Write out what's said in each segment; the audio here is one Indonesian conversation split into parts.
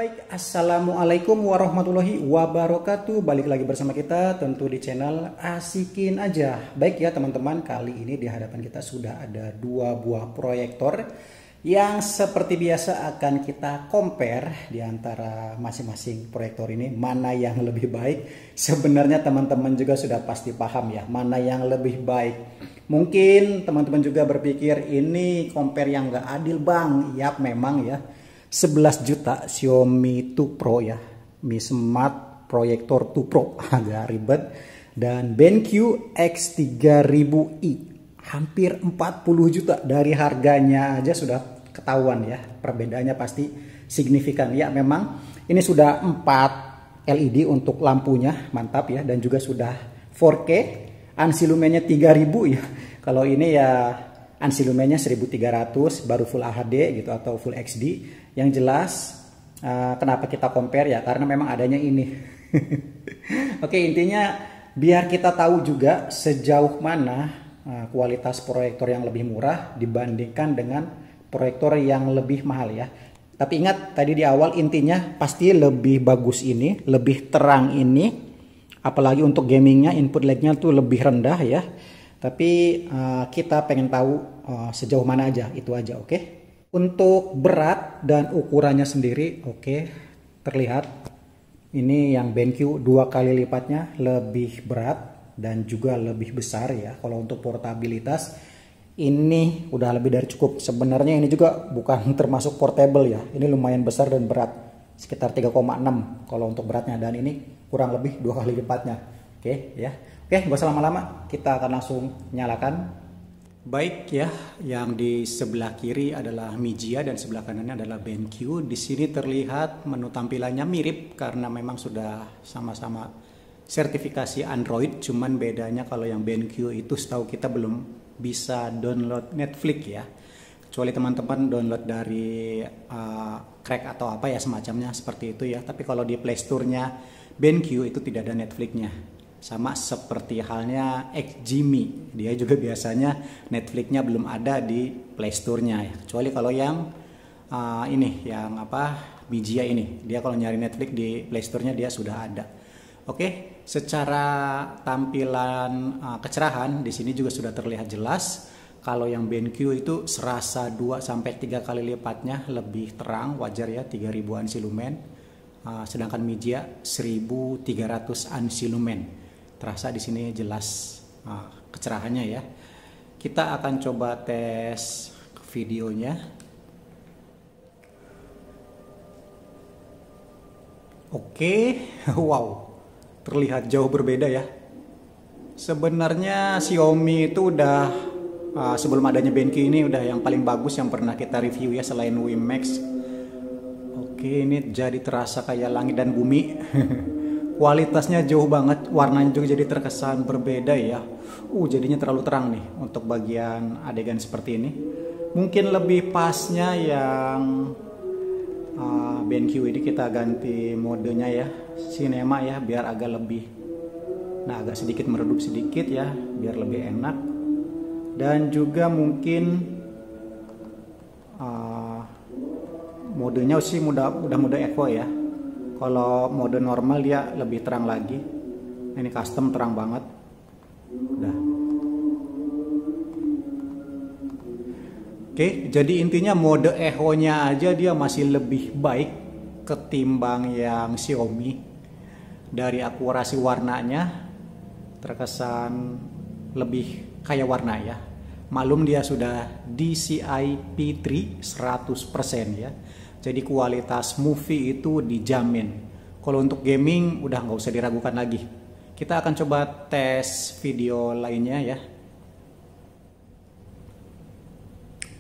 Baik, assalamualaikum warahmatullahi wabarakatuh. Balik lagi bersama kita tentu di channel Asikin Aja. Baik ya teman-teman, kali ini di hadapan kita sudah ada dua buah proyektor yang seperti biasa akan kita compare di antara masing-masing proyektor ini, mana yang lebih baik. Sebenarnya teman-teman juga sudah pasti paham ya, mana yang lebih baik. Mungkin teman-teman juga berpikir ini compare yang nggak adil bang. Yap, memang ya. 11 juta Xiaomi 2 Pro ya, Mi Smart Projector 2 Pro agak ribet, dan BenQ X3000i hampir 40 juta. Dari harganya aja sudah ketahuan ya, perbedaannya pasti signifikan ya. Memang ini sudah 4 LED untuk lampunya, mantap ya, dan juga sudah 4K, ANSI lumennya 3000 ya. Kalau ini ya ANSI lumennya 1300, baru Full HD gitu atau Full XD. Yang jelas kenapa kita compare ya, karena memang adanya ini. Oke, intinya biar kita tahu juga sejauh mana kualitas proyektor yang lebih murah dibandingkan dengan proyektor yang lebih mahal ya. Tapi ingat tadi di awal, intinya pasti lebih bagus ini, lebih terang ini. Apalagi untuk gamingnya input lag-nya tuh lebih rendah ya. Tapi kita pengen tahu sejauh mana aja, itu aja, oke? Untuk berat dan ukurannya sendiri, oke, terlihat ini yang BenQ 2 kali lipatnya lebih berat dan juga lebih besar ya. Kalau untuk portabilitas ini udah lebih dari cukup. Sebenarnya ini juga bukan termasuk portable ya, ini lumayan besar dan berat, sekitar 3,6 kalau untuk beratnya, dan ini kurang lebih 2 kali lipatnya. Oke ya. Oke, gak usah lama-lama, kita akan langsung nyalakan. Baik ya, yang di sebelah kiri adalah Mijia dan sebelah kanannya adalah BenQ. Di sini terlihat menu tampilannya mirip karena memang sudah sama-sama sertifikasi Android. Cuman bedanya kalau yang BenQ itu setahu kita belum bisa download Netflix ya. Kecuali teman-teman download dari crack atau apa ya semacamnya seperti itu ya. Tapi kalau di Play Store-nya BenQ itu tidak ada Netflix-nya. Sama seperti halnya XGMI, dia juga biasanya Netflix-nya belum ada di Play Store-nya ya. Kecuali kalau yang ini, yang apa, Mijia ini, dia kalau nyari Netflix di Play Store-nya dia sudah ada. Oke, secara tampilan kecerahan di sini juga sudah terlihat jelas. Kalau yang BenQ itu serasa 2 sampai 3 kali lipatnya lebih terang, wajar ya, 3000 ANSI lumen. Sedangkan Mijia 1300 ANSI lumen. Terasa di sini jelas kecerahannya ya. Kita akan coba tes videonya. Oke, wow, terlihat jauh berbeda ya. Sebenarnya Xiaomi itu udah sebelum adanya BenQ ini udah yang paling bagus yang pernah kita review ya, selain Mi Max. Oke, ini jadi terasa kayak langit dan bumi. Kualitasnya jauh banget, warnanya juga jadi terkesan berbeda ya. Jadinya terlalu terang nih untuk bagian adegan seperti ini. Mungkin lebih pasnya yang BenQ ini kita ganti modenya ya, Cinema ya, biar agak lebih, agak sedikit meredup sedikit ya, biar lebih enak. Dan juga mungkin modenya sih udah mode Evo ya. Kalau mode normal dia lebih terang lagi. Ini custom terang banget. Udah. Oke, jadi intinya mode Evo-nya aja dia masih lebih baik ketimbang yang Xiaomi. Dari akurasi warnanya terkesan lebih kaya warna ya. Malum dia sudah DCI P3 100% ya. Jadi kualitas movie itu dijamin. Kalau untuk gaming udah nggak usah diragukan lagi. Kita akan coba tes video lainnya ya.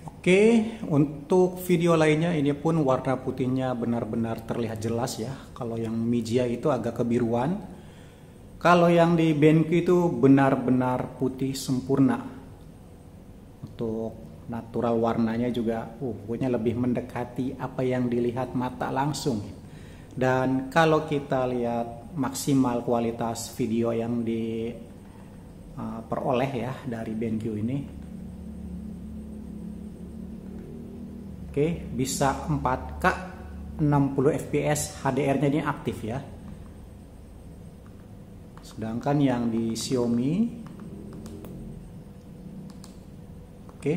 Oke, untuk video lainnya ini pun warna putihnya benar-benar terlihat jelas ya. Kalau yang Mijia itu agak kebiruan. Kalau yang di BenQ itu benar-benar putih sempurna. Untuk natural warnanya juga pokoknya lebih mendekati apa yang dilihat mata langsung. Dan kalau kita lihat maksimal kualitas video yang diperoleh ya dari BenQ ini, oke, bisa 4K 60 fps, HDR-nya ini aktif ya. Sedangkan yang di Xiaomi oke,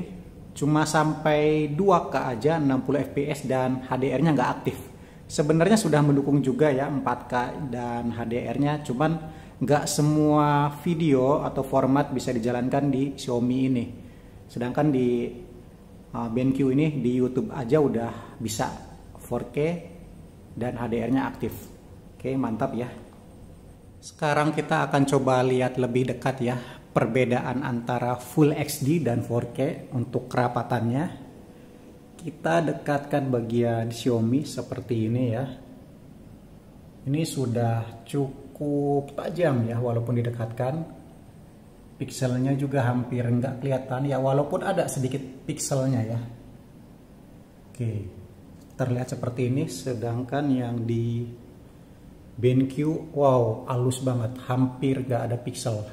cuma sampai 2K aja 60 fps dan HDR-nya nggak aktif. Sebenarnya sudah mendukung juga ya 4K dan HDR-nya, cuman nggak semua video atau format bisa dijalankan di Xiaomi ini. Sedangkan di BenQ ini di YouTube aja udah bisa 4K dan HDR-nya aktif. Oke, mantap ya. Sekarang kita akan coba lihat lebih dekat ya perbedaan antara Full HD dan 4K untuk kerapatannya. Kita dekatkan bagian Xiaomi seperti ini ya. Ini sudah cukup tajam ya walaupun didekatkan. Pikselnya juga hampir nggak kelihatan ya, walaupun ada sedikit pikselnya ya. Oke, terlihat seperti ini. Sedangkan yang di BenQ, wow, halus banget, hampir nggak ada piksel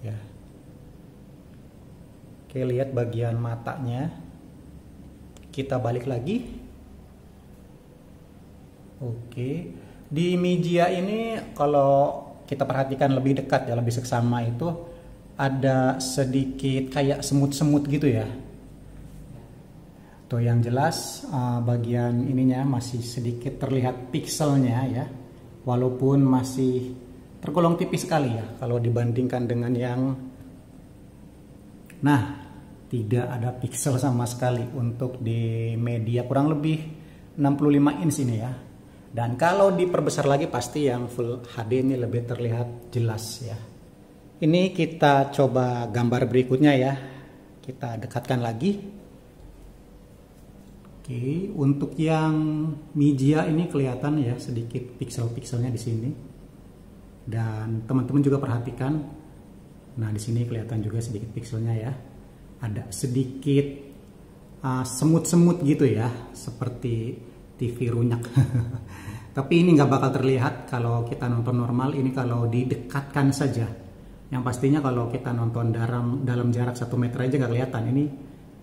ya. Oke, lihat bagian matanya. Kita balik lagi. Oke, di Mijia ini kalau kita perhatikan lebih dekat ya, lebih seksama itu ada sedikit kayak semut-semut gitu ya. Tuh yang jelas bagian ininya masih sedikit terlihat pikselnya ya, walaupun masih tergolong tipis sekali ya kalau dibandingkan dengan yang, nah tidak ada piksel sama sekali untuk di media kurang lebih 65 inch ini ya. Dan kalau diperbesar lagi pasti yang Full HD ini lebih terlihat jelas ya. Ini kita coba gambar berikutnya ya. Kita dekatkan lagi. Oke, untuk yang Mijia ini kelihatan ya sedikit piksel-pikselnya di sini. Dan teman-teman juga perhatikan. Nah, di sini kelihatan juga sedikit pikselnya ya. Ada sedikit semut-semut gitu ya, seperti TV runyak. Tapi ini nggak bakal terlihat kalau kita nonton normal. Ini kalau didekatkan saja. Yang pastinya kalau kita nonton dalam jarak 1 meter aja nggak kelihatan. Ini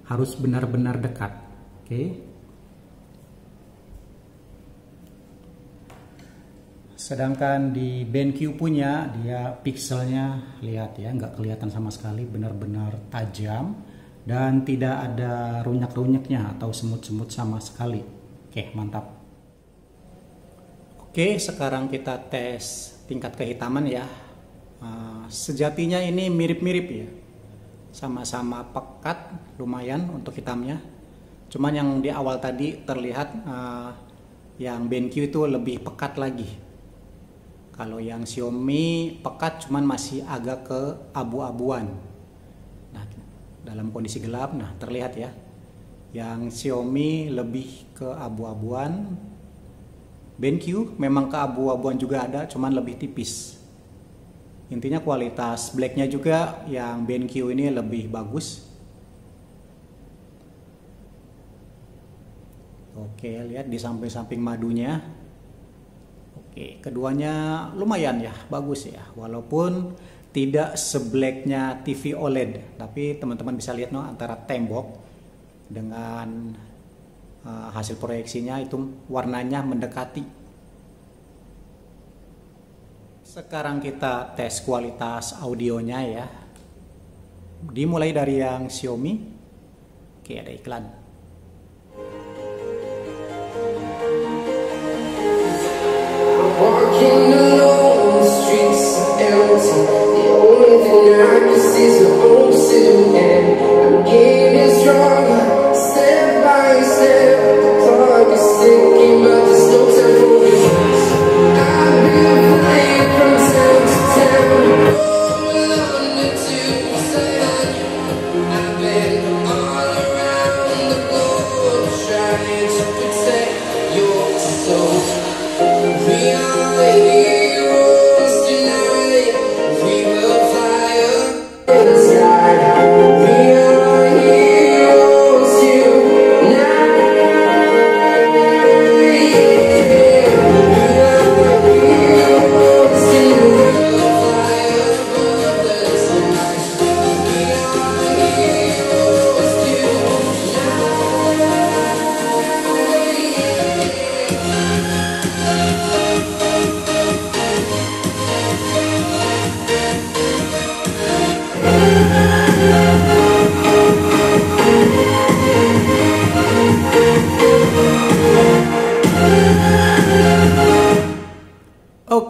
harus benar-benar dekat. Oke. Sedangkan di BenQ punya dia pikselnya lihat ya nggak kelihatan sama sekali, benar-benar tajam dan tidak ada runyak-runyaknya atau semut-semut sama sekali. Oke, mantap. Oke, sekarang kita tes tingkat kehitaman ya. Sejatinya ini mirip-mirip ya, sama-sama pekat lumayan untuk hitamnya. Cuman yang di awal tadi terlihat yang BenQ itu lebih pekat lagi. Kalau yang Xiaomi pekat cuman masih agak ke abu-abuan. Nah, dalam kondisi gelap, nah terlihat ya. Yang Xiaomi lebih ke abu-abuan. BenQ memang ke abu-abuan juga ada, cuman lebih tipis. Intinya kualitas blacknya juga yang BenQ ini lebih bagus. Oke, lihat di samping-samping madunya. Oke, keduanya lumayan ya, bagus ya. Walaupun tidak seblacknya TV OLED, tapi teman-teman bisa lihat no, antara tembok dengan hasil proyeksinya itu warnanya mendekati. Sekarang kita tes kualitas audionya ya. Dimulai dari yang Xiaomi. Oke, ada iklan. Walking alone, the streets are empty. The only thing I can see is my own silhouette. I'm getting stronger, step by step. The clock is ticking, but there's no time for regrets. I've been playing from town to town, from London to London. I've been all around the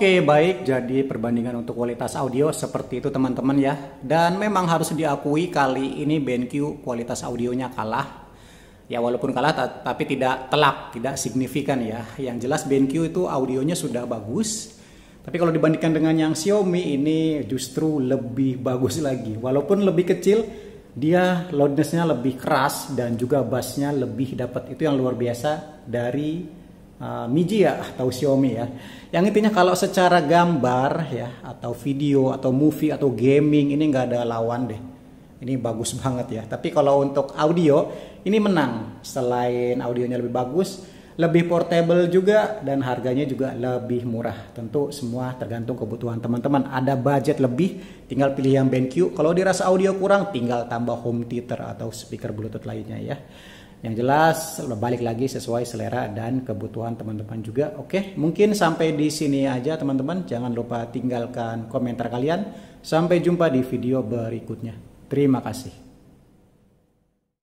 Oke, baik. Jadi perbandingan untuk kualitas audio seperti itu teman-teman ya. Dan memang harus diakui kali ini BenQ kualitas audionya kalah. Ya walaupun kalah tapi tidak telak, tidak signifikan ya. Yang jelas BenQ itu audionya sudah bagus. Tapi kalau dibandingkan dengan yang Xiaomi ini justru lebih bagus lagi. Walaupun lebih kecil, dia loudness-nya lebih keras dan juga bass-nya lebih dapat. Itu yang luar biasa dari Mijie ya atau Xiaomi ya. Yang intinya kalau secara gambar ya atau video atau movie atau gaming ini nggak ada lawan deh. Ini bagus banget ya. Tapi kalau untuk audio ini menang. Selain audionya lebih bagus, lebih portable juga dan harganya juga lebih murah. Tentu semua tergantung kebutuhan teman-teman. Ada budget lebih, tinggal pilih yang BenQ. Kalau dirasa audio kurang, tinggal tambah home theater atau speaker Bluetooth lainnya ya. Yang jelas balik lagi sesuai selera dan kebutuhan teman-teman juga. Oke, mungkin sampai di sini aja teman-teman. Jangan lupa tinggalkan komentar kalian. Sampai jumpa di video berikutnya. Terima kasih.